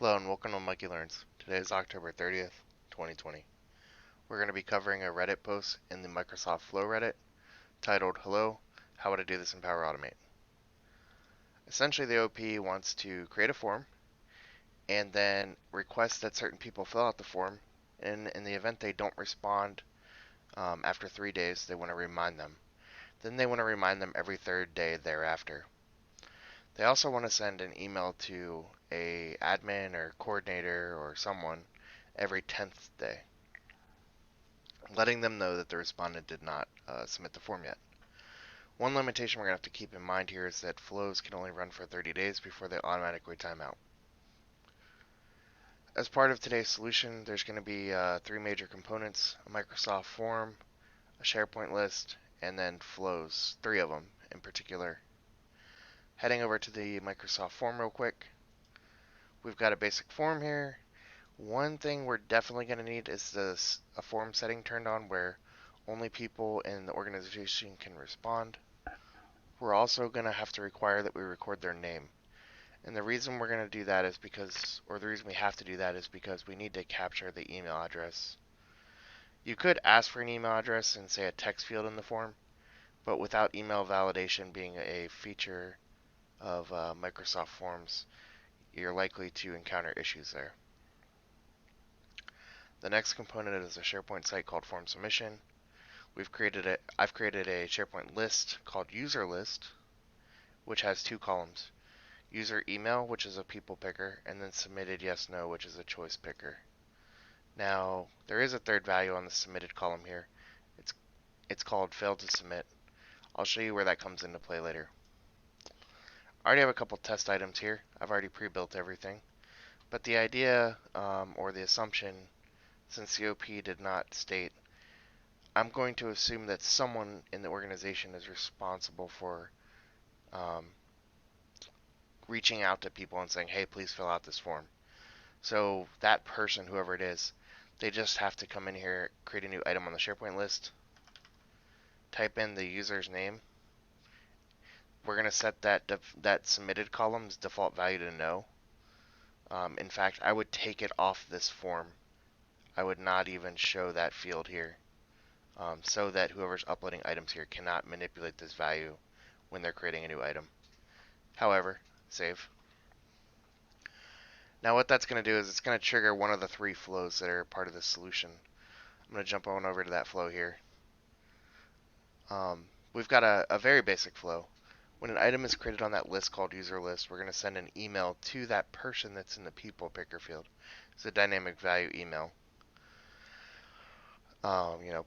Hello and welcome to Mikey Learns. Today is October 30th, 2020. We're going to be covering a Reddit post in the Microsoft Flow Reddit titled, Hello, how would I do this in Power Automate? Essentially, the OP wants to create a form and then request that certain people fill out the form. And in the event they don't respond after 3 days, they want to remind them. Then they want to remind them every third day thereafter. They also want to send an email to a admin or coordinator or someone every 10th day, letting them know that the respondent did not submit the form yet. One limitation we're going to have to keep in mind here is that flows can only run for 30 days before they automatically time out. As part of today's solution, there's going to be three major components: a Microsoft form, a SharePoint list, and then flows, three of them in particular. Heading over to the Microsoft form real quick, we've got a basic form here. One thing we're definitely going to need is a form setting turned on where only people in the organization can respond. We're also going to have to require that we record their name. And the reason we're going to do that is because, or the reason we have to do that is because we need to capture the email address. You could ask for an email address and say a text field in the form, but without email validation being a feature of Microsoft Forms, you're likely to encounter issues there. The next component is a SharePoint site called Form Submission. I've created a SharePoint list called User List, which has two columns: user email, which is a people picker, and then submitted yes no, which is a choice picker. Now, there is a third value on the submitted column here. It's called failed to submit. I'll show you where that comes into play later. I already have a couple test items here. I've already pre-built everything. But the idea, or the assumption, since the OP did not state, I'm going to assume that someone in the organization is responsible for reaching out to people and saying, hey, please fill out this form. So that person, whoever it is, they just have to come in here, create a new item on the SharePoint list, type in the user's name. We're going to set that submitted column's default value to no. In fact, I would take it off this form. I would not even show that field here, so that whoever's uploading items here cannot manipulate this value when they're creating a new item. However, save. Now what that's going to do is it's going to trigger one of the three flows that are part of the solution. I'm going to jump on over to that flow here. We've got a very basic flow. When an item is created on that list called user list, we're going to send an email to that person that's in the people picker field. It's a dynamic value email.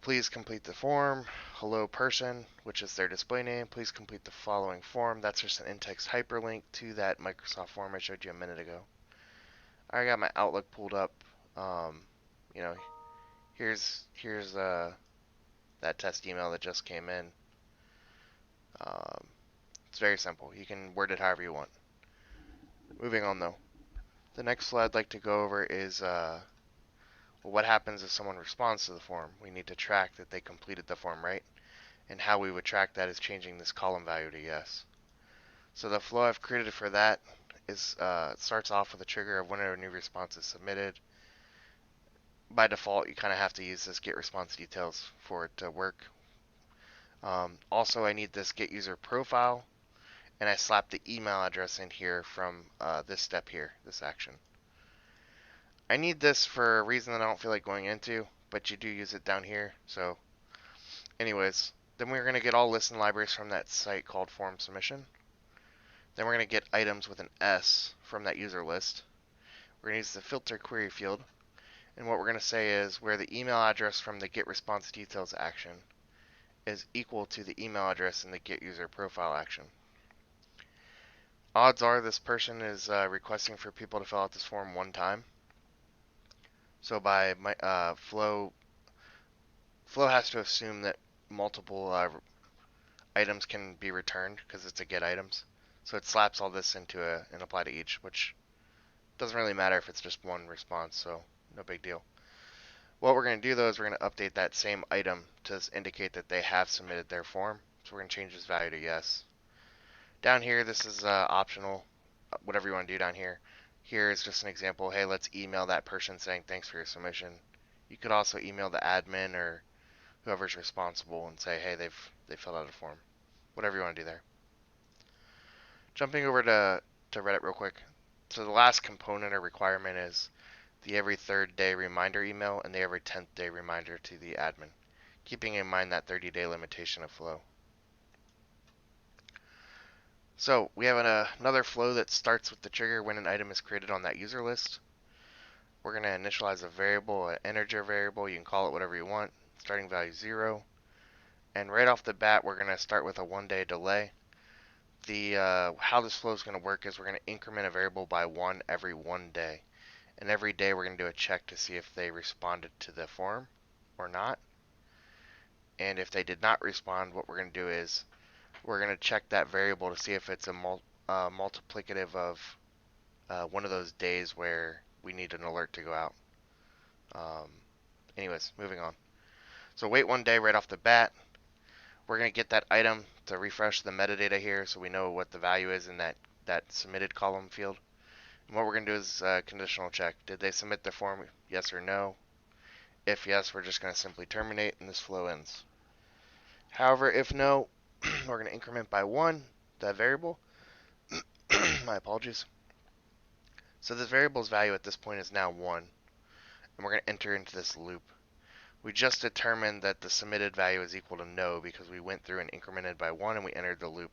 Please complete the form. Hello person, which is their display name. Please complete the following form. That's just an in-text hyperlink to that Microsoft form I showed you a minute ago. I got my Outlook pulled up. You know, here's that test email that just came in. It's very simple. You can word it however you want. Moving on though. The next flow I'd like to go over is what happens if someone responds to the form. We need to track that they completed the form right, and how we would track that is changing this column value to yes. So the flow I've created for that is starts off with a trigger of whenever a new response is submitted. By default, you kind of have to use this get response details for it to work. Also, I need this get user profile, and I slap the email address in here from this step here, this action. I need this for a reason that I don't feel like going into, but you do use it down here. So anyways, then we're going to get all lists and libraries from that site called Form Submission. Then we're going to get items with an S from that user list. We're going to use the filter query field. And what we're going to say is where the email address from the get response details action is equal to the email address in the get user profile action. Odds are this person is requesting for people to fill out this form one time. So by flow has to assume that multiple items can be returned because it's a get items. So it slaps all this into and apply to each, which doesn't really matter if it's just one response, so no big deal. What we're going to do though is we're going to update that same item to indicate that they have submitted their form. So we're going to change this value to yes. Down here, this is optional, whatever you want to do down here. Here is just an example. Hey, let's email that person saying thanks for your submission. You could also email the admin or whoever's responsible and say, hey, they filled out a form. Whatever you want to do there. Jumping over to Reddit real quick. So the last component or requirement is the every third day reminder email and the every 10th day reminder to the admin, keeping in mind that 30-day limitation of flow. So we have another flow that starts with the trigger when an item is created on that user list. We're going to initialize a variable, an integer variable. You can call it whatever you want. Starting value 0. And right off the bat, we're going to start with a 1-day delay. How this flow is going to work is we're going to increment a variable by 1 every 1 day. And every day we're going to do a check to see if they responded to the form or not. And if they did not respond, what we're going to do is we're going to check that variable to see if it's a multiplicative of one of those days where we need an alert to go out. Anyways, moving on. So wait 1 day right off the bat. We're going to get that item to refresh the metadata here so we know what the value is in that submitted column field. And what we're going to do is conditional check. Did they submit the form? Yes or no? If yes, we're just going to simply terminate and this flow ends. However, if no, we're going to increment by 1 that variable. My apologies. So this variable's value at this point is now 1, and we're going to enter into this loop. We just determined that the submitted value is equal to no because we went through and incremented by 1 and we entered the loop.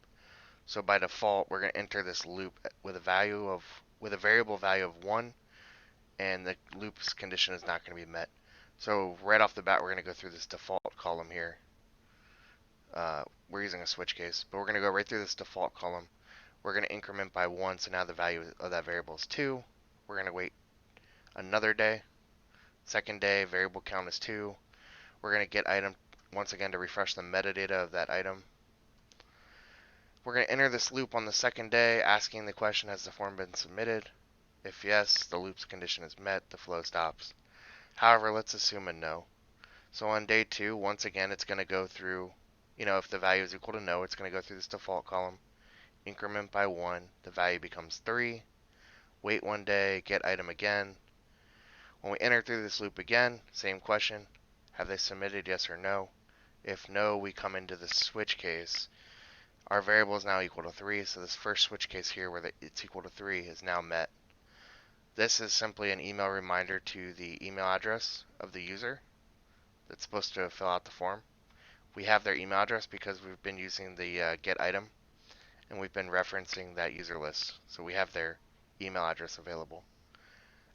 So by default, we're going to enter this loop with a variable value of 1, and the loop's condition is not going to be met. So right off the bat, we're going to go through this default column here. We're using a switch case, but we're going to go right through this default column. We're going to increment by 1, so now the value of that variable is 2. We're going to wait another day. Second day, variable count is 2. We're going to get item once again to refresh the metadata of that item. We're going to enter this loop on the second day, asking the question, has the form been submitted? If yes, the loop's condition is met, the flow stops. However, let's assume a no. So on day 2, once again, it's going to go through, if the value is equal to no, it's going to go through this default column, increment by 1, the value becomes 3. Wait 1 day, get item again. When we enter through this loop again, same question, have they submitted, yes or no? If no, we come into the switch case. Our variable is now equal to 3, so this first switch case here where it's equal to 3 is now met. This is simply an email reminder to the email address of the user that's supposed to fill out the form. We have their email address because we've been using the get item, and we've been referencing that user list, so we have their email address available.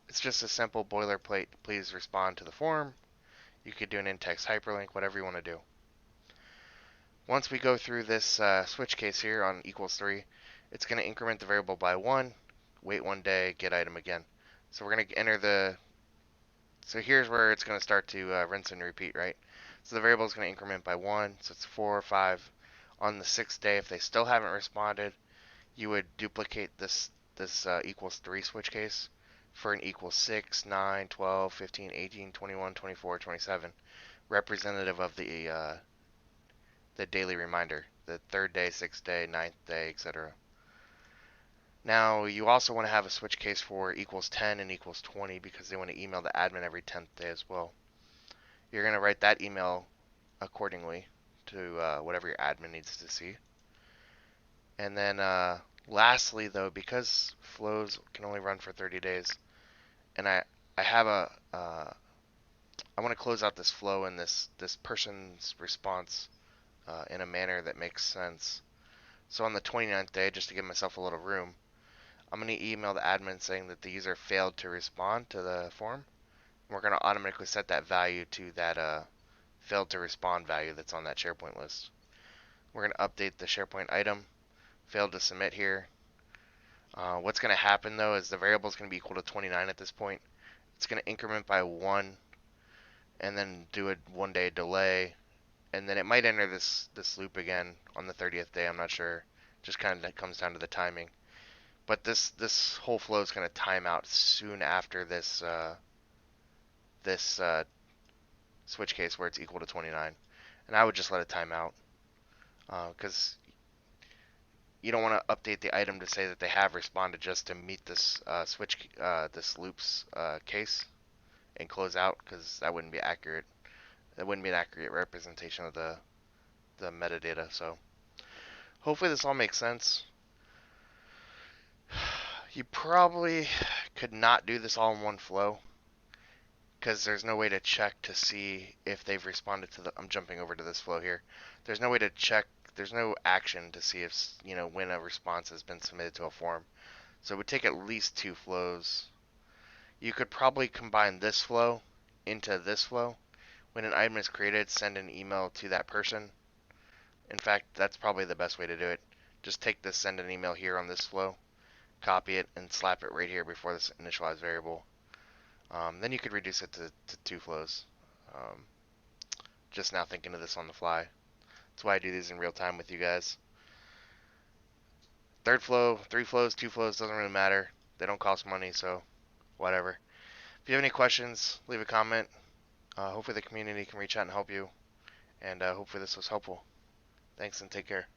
It's just a simple boilerplate, please respond to the form. You could do an in-text hyperlink, whatever you want to do. Once we go through this switch case here on equals 3, it's going to increment the variable by 1, wait 1 day, get item again. So we're going to enter so here's where it's going to start to rinse and repeat, right? So the variable is going to increment by 1, so it's 4 or 5. On the 6th day, if they still haven't responded, you would duplicate this equals 3 switch case for an equals 6, 9, 12, 15, 18, 21, 24, 27, representative of the daily reminder, the 3rd day, 6th day, 9th day, etc. Now, you also want to have a switch case for equals 10 and equals 20 because they want to email the admin every 10th day as well. You're going to write that email accordingly to whatever your admin needs to see. And then lastly, though, because flows can only run for 30 days, and I want to close out this flow and this person's response in a manner that makes sense. So on the 29th day, just to give myself a little room, I'm going to email the admin saying that the user failed to respond to the form. And we're going to automatically set that value to that failed to respond value that's on that SharePoint list. We're going to update the SharePoint item, failed to submit here. What's going to happen though is the variable is going to be equal to 29 at this point. It's going to increment by 1 and then do a 1 day delay, and then it might enter this loop again on the 30th day. I'm not sure. Just kind of comes down to the timing. But this whole flow is going to time out soon after this switch case where it's equal to 29, and I would just let it time out because you don't want to update the item to say that they have responded just to meet this this loops case and close out, because that wouldn't be accurate. That wouldn't be an accurate representation of the metadata. So hopefully this all makes sense. You probably could not do this all in one flow, because there's no way to check to see if they've responded to the. I'm jumping over to this flow here. There's no way to check. There's no action to see if, when a response has been submitted to a form. So it would take at least 2 flows. You could probably combine this flow into this flow. When an item is created, send an email to that person. In fact, that's probably the best way to do it. Just take this, send an email here on this flow, copy it, and slap it right here before this initialized variable. Then you could reduce it to 2 flows. Um, just now thinking of this on the fly. That's why I do these in real time with you guys. 3rd flow, 3 flows, 2 flows, doesn't really matter. They don't cost money, so whatever. If you have any questions, leave a comment. Hopefully the community can reach out and help you. And hopefully this was helpful. Thanks and take care.